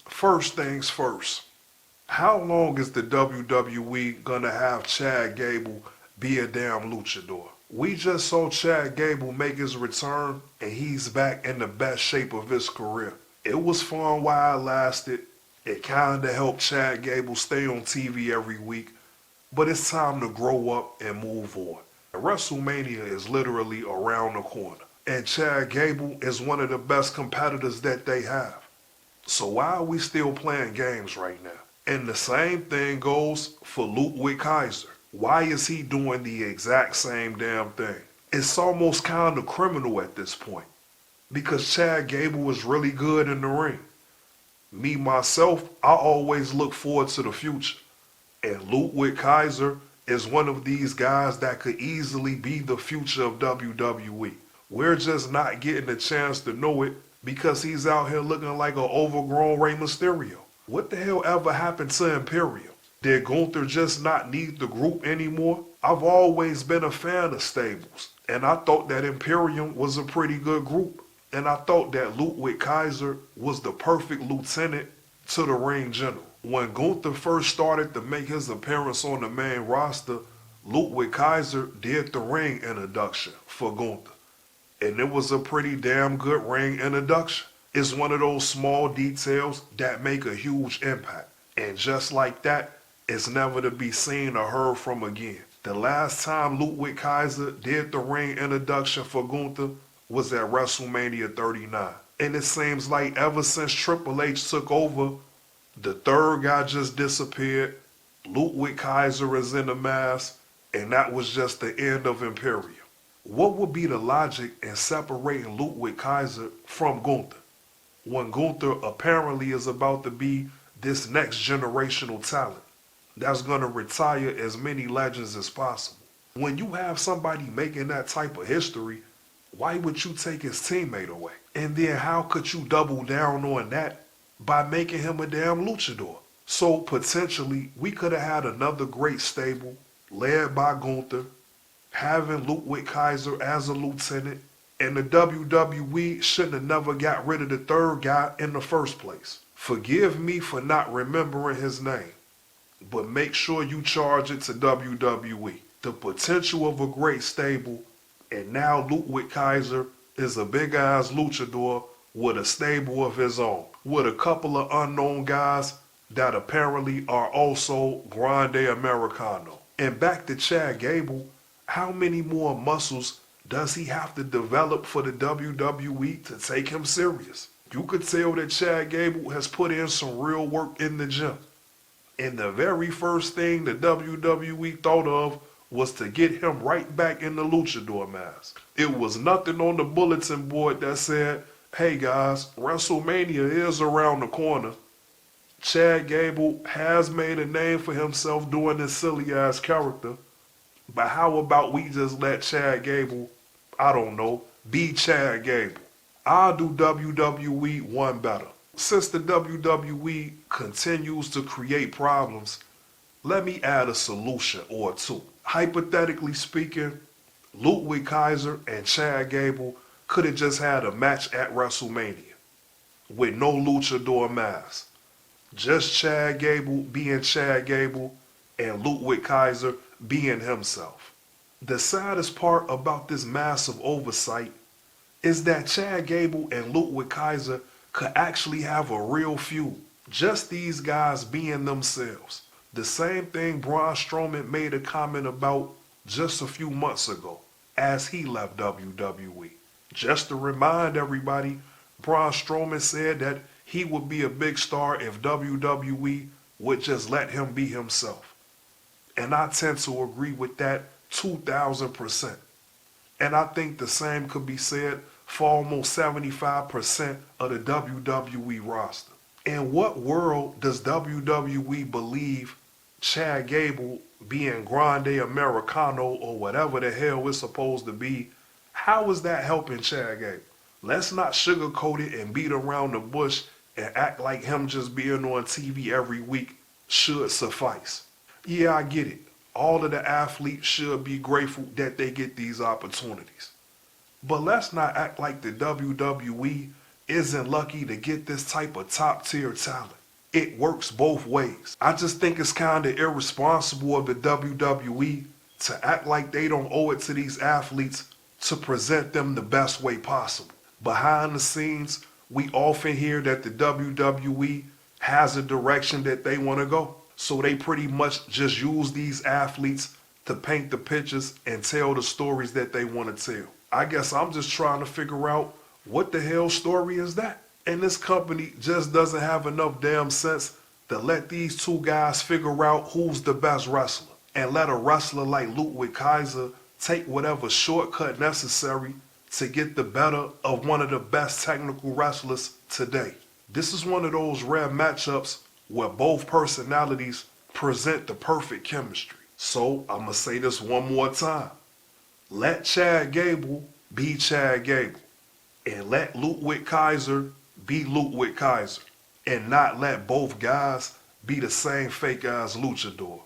First things first, how long is the WWE gonna have Chad Gable be a damn luchador? We just saw Chad Gable make his return and he's back in the best shape of his career. It was fun while it lasted. It kinda helped Chad Gable stay on TV every week, but it's time to grow up and move on. WrestleMania is literally around the corner, and Chad Gable is one of the best competitors that they have. So why are we still playing games right now? And the same thing goes for Ludwig Kaiser. Why is he doing the exact same damn thing? It's almost kind of criminal at this point because Chad Gable was really good in the ring. Me, myself, I always look forward to the future. And Ludwig Kaiser is one of these guys that could easily be the future of WWE. We're just not getting a chance to know it because he's out here looking like an overgrown Rey Mysterio. What the hell ever happened to Imperium? Did Gunther just not need the group anymore? I've always been a fan of stables, and I thought that Imperium was a pretty good group. And I thought that Ludwig Kaiser was the perfect lieutenant to the ring general. When Gunther first started to make his appearance on the main roster, Ludwig Kaiser did the ring introduction for Gunther. And it was a pretty damn good ring introduction. It's one of those small details that make a huge impact. And just like that, it's never to be seen or heard from again. The last time Ludwig Kaiser did the ring introduction for Gunther was at WrestleMania 39. And it seems like ever since Triple H took over, the third guy just disappeared. Ludwig Kaiser is in the mask, and that was just the end of Imperium. What would be the logic in separating Ludwig Kaiser from Gunther when Gunther apparently is about to be this next generational talent that's going to retire as many legends as possible? When you have somebody making that type of history, why would you take his teammate away? And then how could you double down on that by making him a damn luchador? So potentially we could have had another great stable led by Gunther, having Ludwig Kaiser as a lieutenant, and the WWE shouldn't have never got rid of the third guy in the first place. Forgive me for not remembering his name, but make sure you charge it to WWE. The potential of a great stable, and now Ludwig Kaiser is a big-ass luchador with a stable of his own, with a couple of unknown guys that apparently are also Grande Americano. And back to Chad Gable, how many more muscles does he have to develop for the WWE to take him serious? You could tell that Chad Gable has put in some real work in the gym. And the very first thing the WWE thought of was to get him right back in the luchador mask. It was nothing on the bulletin board that said, hey guys, WrestleMania is around the corner. Chad Gable has made a name for himself doing this silly ass character. But how about we just let Chad Gable, I don't know, be Chad Gable? I'll do WWE one better. Since the WWE continues to create problems, let me add a solution or two. Hypothetically speaking, Ludwig Kaiser and Chad Gable could have just had a match at WrestleMania with no luchador mask. Just Chad Gable being Chad Gable and Ludwig Kaiser being himself. The saddest part about this massive oversight is that Chad Gable and Ludwig Kaiser could actually have a real feud. Just these guys being themselves. The same thing Braun Strowman made a comment about just a few months ago as he left WWE. Just to remind everybody, Braun Strowman said that he would be a big star if WWE would just let him be himself. And I tend to agree with that 2,000%. And I think the same could be said for almost 75% of the WWE roster. In what world does WWE believe Chad Gable being Grande Americano or whatever the hell it's supposed to be, how is that helping Chad Gable? Let's not sugarcoat it and beat around the bush and act like him just being on TV every week should suffice. Yeah, I get it. All of the athletes should be grateful that they get these opportunities. But let's not act like the WWE isn't lucky to get this type of top tier talent. It works both ways. I just think it's kind of irresponsible of the WWE to act like they don't owe it to these athletes to present them the best way possible. Behind the scenes, we often hear that the WWE has a direction that they want to go. So they pretty much just use these athletes to paint the pictures and tell the stories that they want to tell. I guess I'm just trying to figure out what the hell story is that? And this company just doesn't have enough damn sense to let these two guys figure out who's the best wrestler and let a wrestler like Ludwig Kaiser take whatever shortcut necessary to get the better of one of the best technical wrestlers today. This is one of those rare matchups where both personalities present the perfect chemistry. So I'm going to say this one more time. Let Chad Gable be Chad Gable. And let Ludwig Kaiser be Ludwig Kaiser. And not let both guys be the same fake ass luchador.